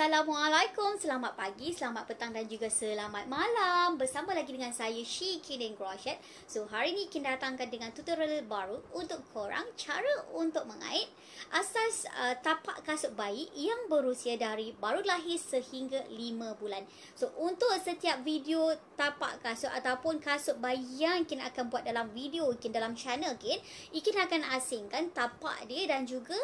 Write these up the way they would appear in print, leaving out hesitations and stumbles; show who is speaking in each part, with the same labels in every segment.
Speaker 1: Assalamualaikum, selamat pagi, selamat petang dan juga selamat malam. Bersama lagi dengan saya She Kidin Crochet. So hari ni kita datangkan dengan tutorial baru untuk korang cara untuk mengait asas tapak kasut bayi yang berusia dari baru lahir sehingga 5 bulan. So untuk setiap video tapak kasut ataupun kasut bayi yang kita akan buat dalam video kita dalam channel kita akan asingkan tapak dia dan juga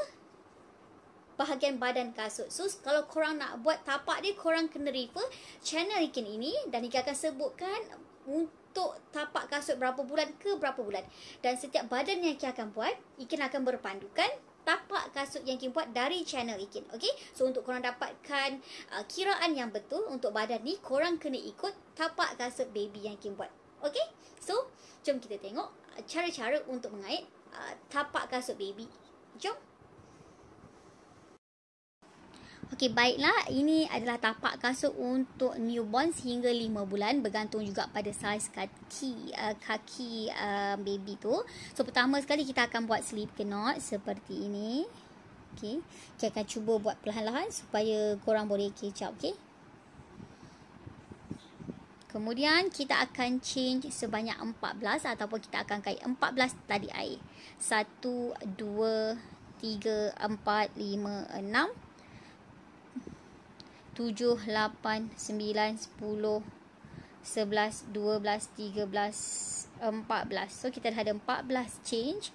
Speaker 1: bahagian badan kasut. So kalau korang nak buat tapak dia, korang kena refer channel Ikin ini dan Ikin akan sebutkan untuk tapak kasut berapa bulan ke berapa bulan. Dan setiap badan yang Ikin akan buat, Ikin akan berpandukan tapak kasut yang Ikin buat dari channel Ikin. Okay? So untuk korang dapatkan kiraan yang betul untuk badan ni, korang kena ikut tapak kasut baby yang Ikin buat. Okay? So jom kita tengok cara-cara untuk mengait tapak kasut baby. Jom. Okey, baiklah, ini adalah tapak kasut untuk newborn sehingga 5 bulan, bergantung juga pada saiz kaki baby tu. So pertama sekali kita akan buat slip knot seperti ini. Okey, kita akan cuba buat perlahan-lahan supaya korang boleh catch up, okey. Kemudian kita akan change sebanyak 14 ataupun kita akan kait 14 tadi air. 1 2 3 4 5 6 7, 8, 9, 10, 11, 12, 13, 14. So kita dah ada 14 change.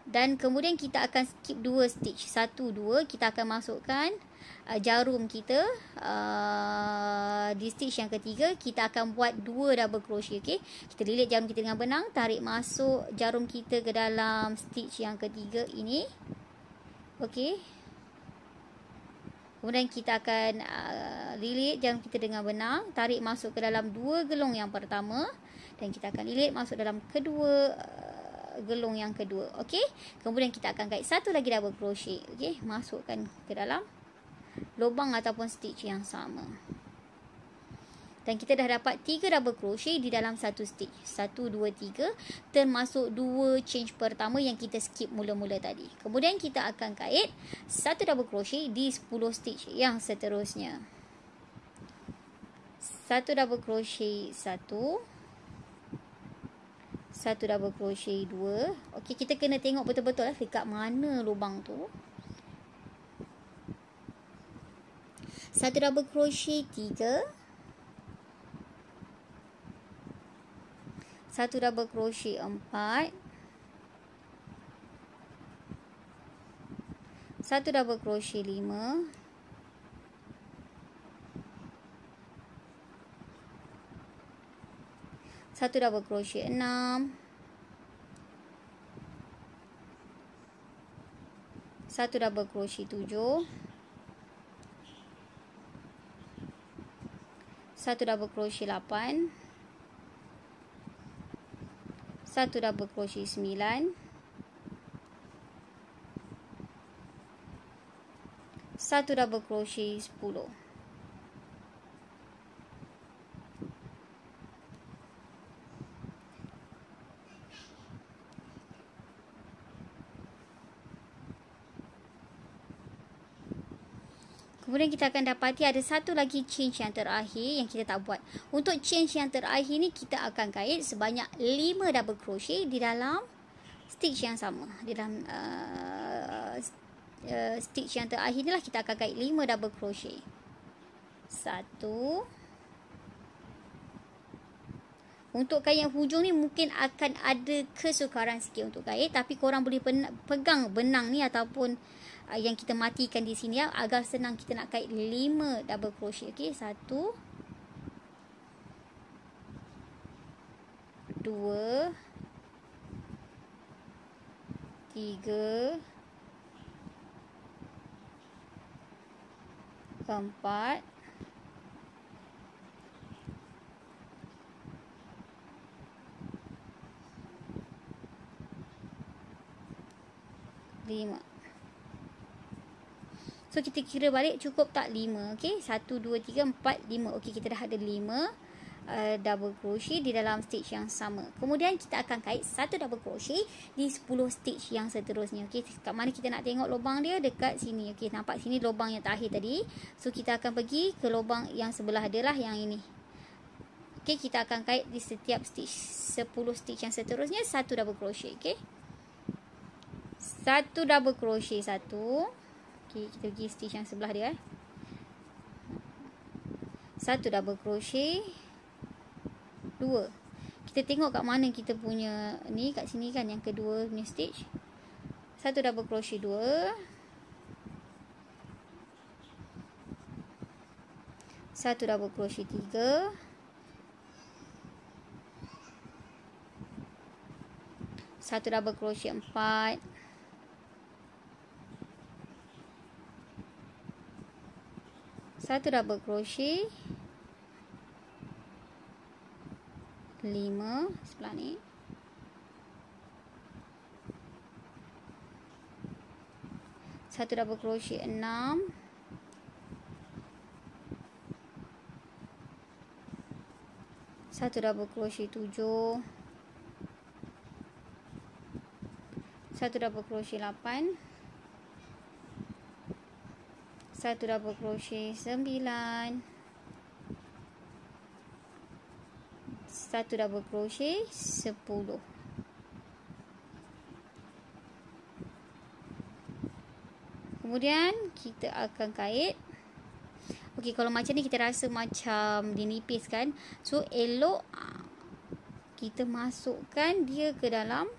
Speaker 1: Dan kemudian kita akan skip 2 stitch. 1, 2 kita akan masukkan jarum kita. Di stitch yang ketiga kita akan buat 2 double crochet. Okay? Kita lilit jarum kita dengan benang. Tarik masuk jarum kita ke dalam stitch yang ketiga ini. Okay. Kemudian kita akan lilit jarum kita dengan benang, tarik masuk ke dalam 2 gelung yang pertama dan kita akan lilit masuk dalam kedua gelung yang kedua. Okey. Kemudian kita akan kait satu lagi double crochet. Okey, masukkan ke dalam lubang ataupun stitch yang sama. Dan kita dah dapat 3 double crochet di dalam satu stitch. 1 2 3 termasuk 2 change pertama yang kita skip mula-mula tadi. Kemudian kita akan kait 1 double crochet di 10 stitch yang seterusnya. 1 double crochet 1, 1 double crochet 2. Okey, kita kena tengok betul-betul dekat mana lubang tu. 1 double crochet 3, 1 double crochet 4, 1 double crochet 5, 1 double crochet 6, 1 double crochet 7, 1 double crochet 8, 1 double crochet 9, 1 double crochet 10. Kemudian kita akan dapati ada satu lagi change yang terakhir yang kita tak buat. Untuk change yang terakhir ni kita akan kait sebanyak 5 double crochet di dalam stitch yang sama. Di dalam stitch yang terakhir ni lah kita akan kait 5 double crochet. 1. Untuk kait yang hujung ni mungkin akan ada kesukaran sikit untuk kait, tapi korang boleh pegang benang ni ataupun yang kita matikan di sini agar senang kita nak kait 5 double crochet. Okey, 1 2 3 4 5. So kita kira balik cukup tak 5. Okey, 1 2 3 4 5. Okey, kita dah ada 5. double crochet di dalam stitch yang sama. Kemudian kita akan kait 1 double crochet di 10 stitch yang seterusnya. Okey, kat mana kita nak tengok lubang dia? Dekat sini. Okey, nampak sini lubang yang terakhir tadi. So kita akan pergi ke lubang yang sebelah dia lah, yang ini. Okey, kita akan kait di setiap stitch 10 stitch yang seterusnya 1 double crochet. Okey, 1 double crochet 1. Okey, kita pergi stitch yang sebelah dia. 1 double crochet 2. Kita tengok kat mana kita punya ni, kat sini kan yang kedua punya stitch. 1 double crochet 2. 1 double crochet 3. 1 double crochet 4. 1 double crochet 5 sebelah ni. 1 double crochet 6. 1 double crochet 7. 1 double crochet 8. 1 double crochet 9. 1 double crochet 10. Kemudian kita akan kait. Okey, kalau macam ni kita rasa macam dia nipis kan. So elok kita masukkan dia ke dalam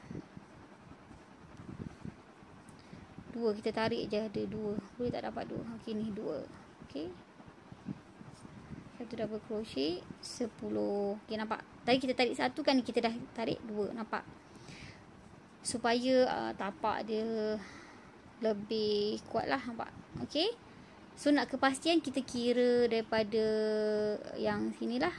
Speaker 1: 2. Kita tarik je, ada 2. Boleh tak dapat 2? Okey, ni 2. Okey, 1 double crochet 10. Okey, nampak? Tadi kita tarik 1 kan, kita dah tarik 2. Nampak? Supaya tapak dia lebih kuat lah, nampak? Okey. So nak kepastian kita kira daripada yang sini lah.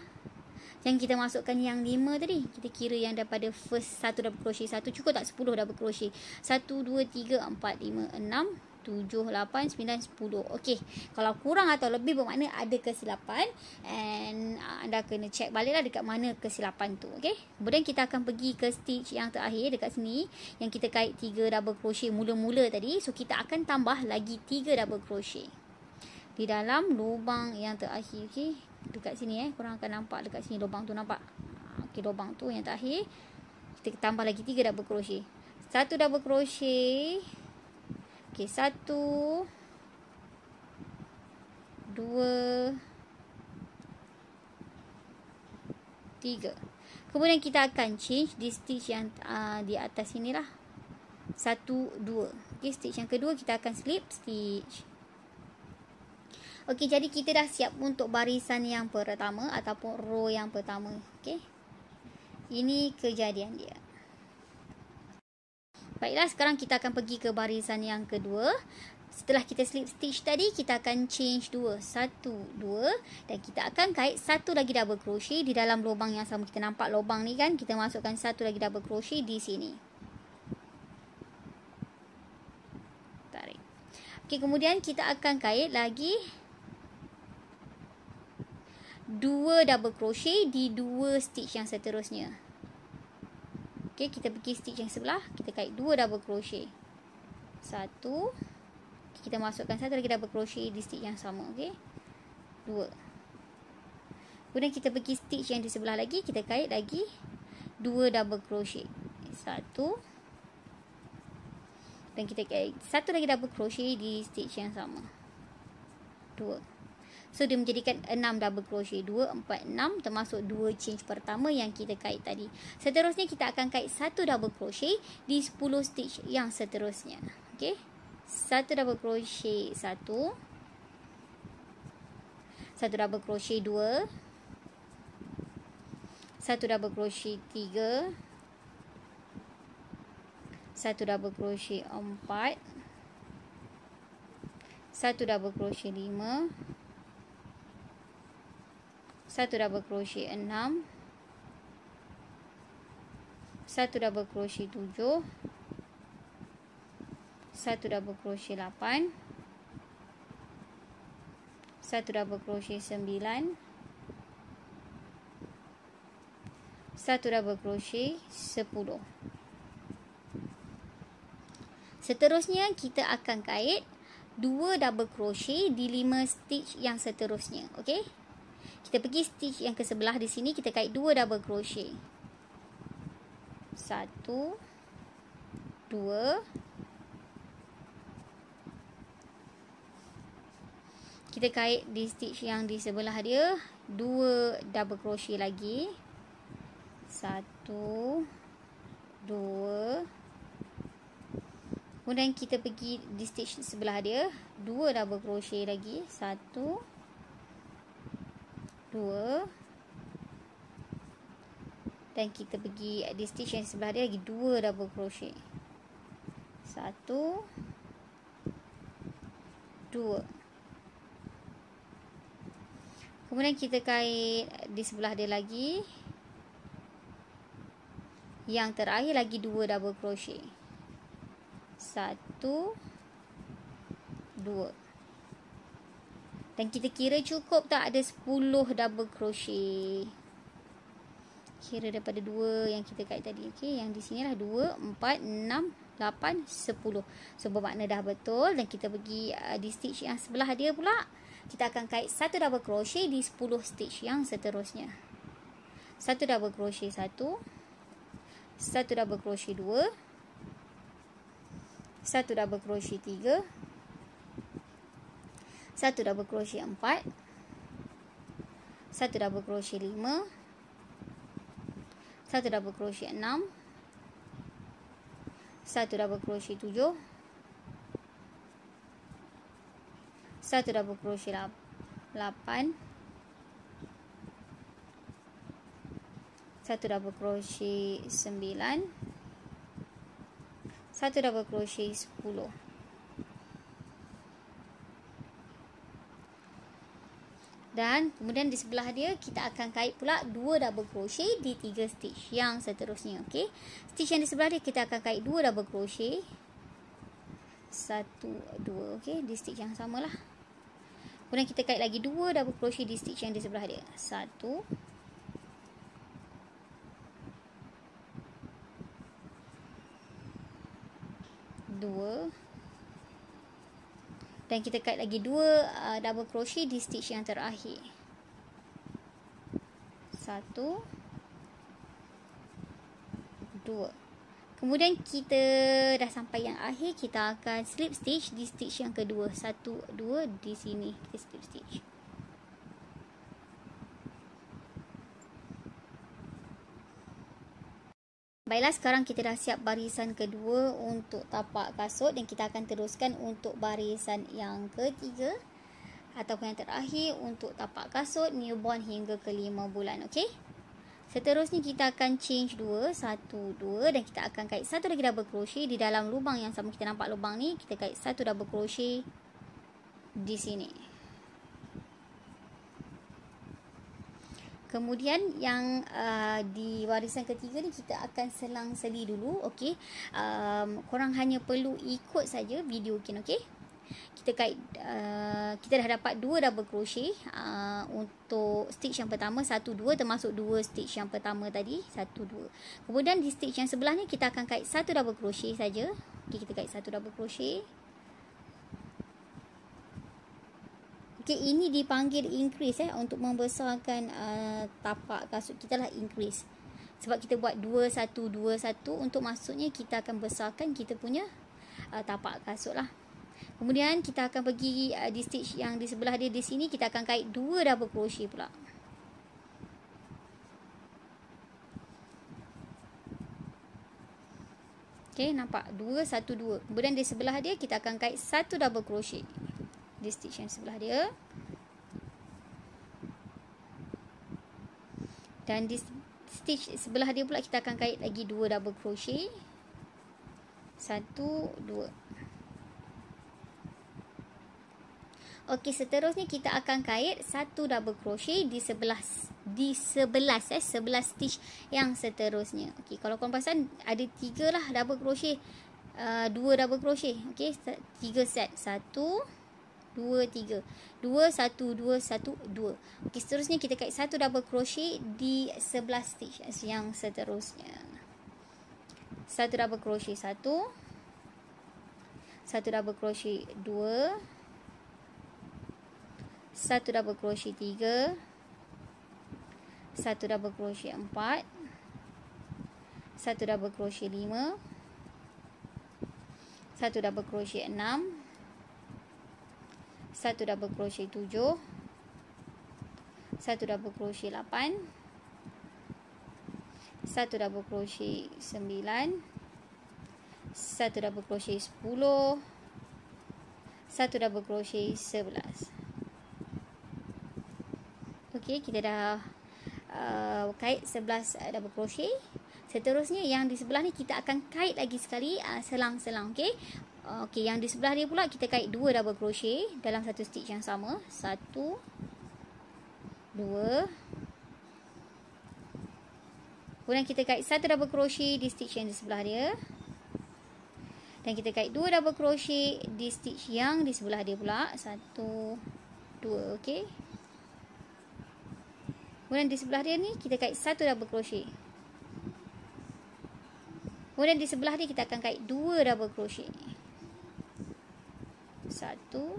Speaker 1: Yang kita masukkan yang 5 tadi, kita kira yang daripada first 1 double crochet 1. Cukup tak 10 double crochet? 1, 2, 3, 4, 5, 6, 7, 8, 9, 10. Okey, kalau kurang atau lebih bermakna ada kesilapan, and anda kena check balik lah dekat mana kesilapan tu. Okey, kemudian kita akan pergi ke stitch yang terakhir dekat sini, yang kita kait 3 double crochet mula-mula tadi. So kita akan tambah lagi 3 double crochet di dalam lubang yang terakhir. Okey, dekat sini korang akan nampak dekat sini lubang tu, nampak? Okey, lubang tu yang terakhir. Kita tambah lagi 3 double crochet. 1 double crochet. Okey, 1, 2, 3. Kemudian kita akan change di stitch yang di atas sini lah. 1, 2. Okey, stitch yang kedua kita akan slip stitch. Okey, jadi kita dah siap untuk barisan yang pertama ataupun row yang pertama. Okey, ini kejadian dia. Baiklah, sekarang kita akan pergi ke barisan yang kedua. Setelah kita slip stitch tadi, kita akan change 2. 1, 2. Dan kita akan kait 1 lagi double crochet di dalam lubang yang sama. Kita nampak lubang ni kan? Kita masukkan 1 lagi double crochet di sini. Tarik. Okey, kemudian kita akan kait lagi 2 double crochet di 2 stitch yang seterusnya. Okey, kita pergi stitch yang sebelah, kita kait 2 double crochet. 1. Kita masukkan 1 lagi double crochet di stitch yang sama. Okey, 2. Kemudian kita pergi stitch yang di sebelah lagi, kita kait lagi 2 double crochet. 1. Dan kita kait 1 lagi double crochet di stitch yang sama. 2. So dia menjadikan 6 double crochet. 2, 4, 6 termasuk 2 change pertama yang kita kait tadi. Seterusnya kita akan kait 1 double crochet di 10 stitch yang seterusnya. Okey, 1 double crochet 1. 1 double crochet 2. 1 double crochet 3. 1 double crochet 4. 1 double crochet 5. 1 double crochet 6. 1 double crochet 7. 1 double crochet 8. 1 double crochet 9. 1 double crochet 10. Seterusnya kita akan kait 2 double crochet di 5 stitch yang seterusnya. Okey. Kita pergi stitch yang ke sebelah di sini, kita kait 2 double crochet. 1 2. Kita kait di stitch yang di sebelah dia 2 double crochet lagi. 1 2. Kemudian kita pergi di stitch sebelah dia 2 double crochet lagi. 1 2. Dan kita pergi di stitch yang sebelah dia lagi 2 double crochet. 1 2. Kemudian kita kait di sebelah dia lagi. Yang terakhir lagi 2 double crochet. 1 2. Dan kita kira cukup tak ada 10 double crochet. Kira daripada 2 yang kita kait tadi. Okey, yang di sini lah 2 4 6 8 10. So bermakna dah betul. Dan kita pergi di stitch yang sebelah dia pula, kita akan kait 1 double crochet di 10 stitch yang seterusnya. 1 double crochet 1, 1 double crochet 2, 1 double crochet 3, 1 double crochet 4, 1 double crochet 5, 1 double crochet 6, 1 double crochet 7, 1 double crochet 8, 1 double crochet 9, 1 double crochet 10. Dan kemudian di sebelah dia kita akan kait pula 2 double crochet di 3 stitch yang seterusnya. Okey. Stitch yang di sebelah dia kita akan kait 2 double crochet. 1 2. Okey, di stitch yang samalah. Kemudian kita kait lagi 2 double crochet di stitch yang di sebelah dia. 1 2. Dan kita kait lagi 2 double crochet di stitch yang terakhir. 1 2. Kemudian kita dah sampai yang akhir, kita akan slip stitch di stitch yang kedua. 1 2 di sini kita slip stitch. Baiklah, sekarang kita dah siap barisan kedua untuk tapak kasut dan kita akan teruskan untuk barisan yang ketiga ataupun yang terakhir untuk tapak kasut newborn hingga ke 5 bulan. Okey. Seterusnya kita akan change 2, 1 2 dan kita akan kait 1 lagi double crochet di dalam lubang yang sama. Kita nampak lubang ni, kita kait 1 double crochet di sini. Kemudian yang di barisan ketiga ni kita akan selang seli dulu. Okey. Korang hanya perlu ikut saja video Kin. Okey. Kita kait kita dah dapat 2 double crochet untuk stitch yang pertama, 1 2 termasuk 2 stitch yang pertama tadi, 1 2. Kemudian di stitch yang sebelah ni kita akan kait 1 double crochet saja. Okey, kita kait 1 double crochet. Okey, ini dipanggil increase untuk membesarkan tapak kasut kita lah, increase. Sebab kita buat 2 1 2 1, untuk maksudnya kita akan besarkan kita punya tapak kasut lah. Kemudian kita akan pergi di stitch yang di sebelah dia di sini, kita akan kait 2 double crochet pula. Okey, nampak 2 1 2. Kemudian di sebelah dia kita akan kait 1 double crochet di stitch yang sebelah dia. Dan di stitch sebelah dia pula kita akan kait lagi 2 double crochet. 1 2. Okey, seterusnya kita akan kait 1 double crochet di 11 stitch yang seterusnya. Okey, kalau korang perasan ada 3 lah double crochet, 2 double crochet. Okey, 3 set. 1 2, 3. 2, 1, 2, 1, 2. Okey, seterusnya kita kait 1 double crochet di sebelah stitch yang seterusnya. 1 double crochet 1. 1 double crochet 2. 1 double crochet 3. 1 double crochet 4. 1 double crochet 5. 1 double crochet 6. 1 double crochet 7. 1 double crochet 8. 1 double crochet 9. 1 double crochet 10. 1 double crochet 11. Okey, kita dah kait 11 double crochet. Seterusnya yang di sebelah ni kita akan kait lagi sekali selang-selang. Okey. Okey, yang di sebelah dia pula kita kait 2 double crochet dalam satu stitch yang sama. 1, 2. Kemudian kita kait 1 double crochet di stitch yang di sebelah dia. Dan kita kait 2 double crochet di stitch yang di sebelah dia pula. 1, 2. Okey. Kemudian di sebelah dia ni kita kait 1 double crochet. Kemudian di sebelah dia kita akan kait 2 double crochet. 1,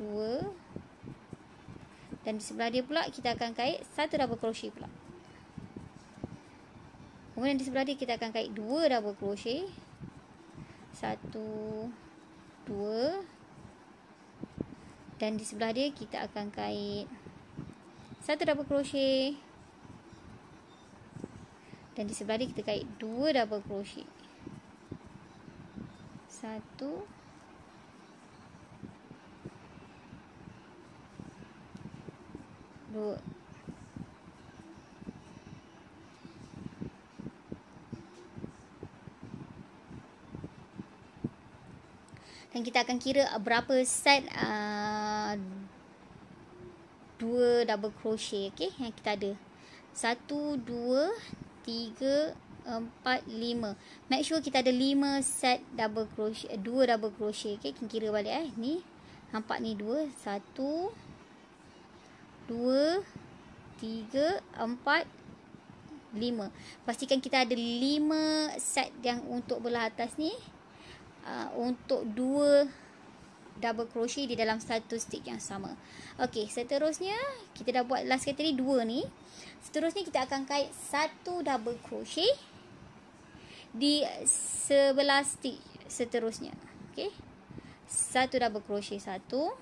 Speaker 1: 2. Dan di sebelah dia pula kita akan kait 1 double crochet pula. Kemudian di sebelah dia kita akan kait 2 double crochet. 1, 2. Dan di sebelah dia kita akan kait 1 double crochet. Dan di sebelah dia kita kait 2 double crochet. 1, 2. Dan kita akan kira berapa set 2 double crochet, okey, yang kita ada. 1, 2, 3, 4, 5. Make sure kita ada 5 set double crochet, 2 double crochet. Okey, kita kira balik ni. Nampak ni 2, 1, 2, 3, 4, 5. Pastikan kita ada 5 set yang untuk belah atas ni. Untuk 2 double crochet di dalam satu stitch yang sama. Okey, seterusnya kita dah buat last kali 2 ni. Seterusnya kita akan kait 1 double crochet di sebelah stitch seterusnya. Okey. 1 double crochet 1. 1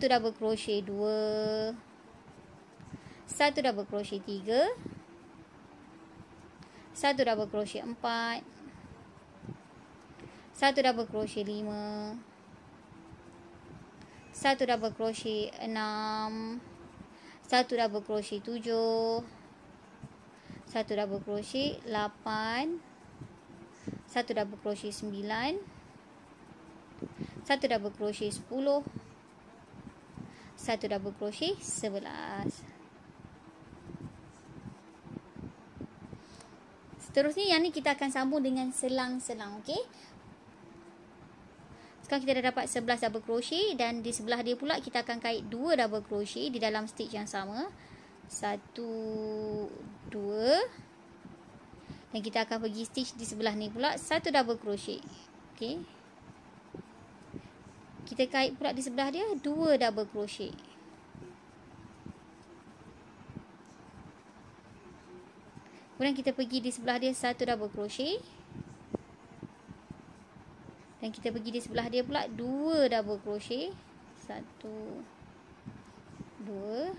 Speaker 1: double crochet 2. 1 double crochet 3. 1 double crochet 4. 1 double crochet 5. 1 double crochet 6. 1 double crochet 7. 1 double crochet 8. 1 double crochet 9. 1 double crochet 10. 1 double crochet 11. Seterusnya yang ni kita akan sambung dengan selang-selang. Okey. Sekarang kita dah dapat 11 double crochet dan di sebelah dia pula kita akan kait 2 double crochet di dalam stitch yang sama. 1, 2. Dan kita akan pergi stitch di sebelah ni pula 1 double crochet. Okey. Kita kait pula di sebelah dia 2 double crochet. Kemudian kita pergi di sebelah dia 1 double crochet. Dan kita pergi di sebelah dia pula 2 double crochet. 1, 2.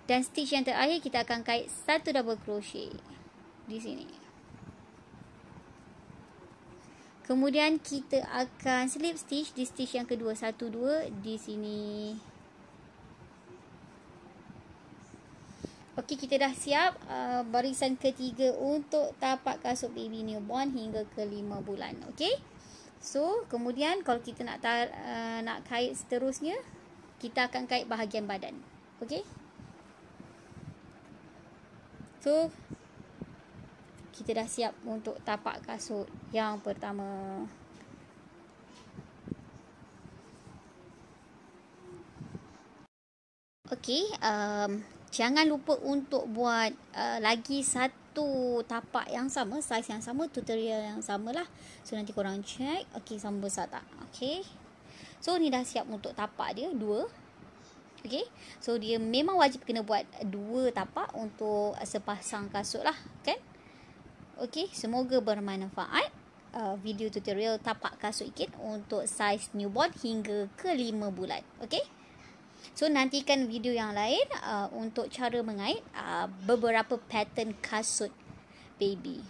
Speaker 1: Dan stitch yang terakhir kita akan kait 1 double crochet di sini. Kemudian kita akan slip stitch di stitch yang kedua. 1, 2 di sini. Okey, kita dah siap barisan ketiga untuk tapak kasut baby newborn hingga ke 5 bulan. Okey. So, kemudian kalau kita nak kait seterusnya, kita akan kait bahagian badan. Okey. So, kita dah siap untuk tapak kasut yang pertama. Okey, jangan lupa untuk buat lagi satu tapak yang sama, saiz yang sama, tutorial yang sama lah. So nanti korang check, okey sama besar tak? Okey. So ni dah siap untuk tapak dia, 2. Okey. So dia memang wajib kena buat 2 tapak untuk sepasang kasut lah, kan? Okey, semoga bermanfaat. Video tutorial tapak kasut kit untuk saiz newborn hingga ke 5 bulan. Okey. So nantikan video yang lain untuk cara mengait beberapa pattern kasut baby.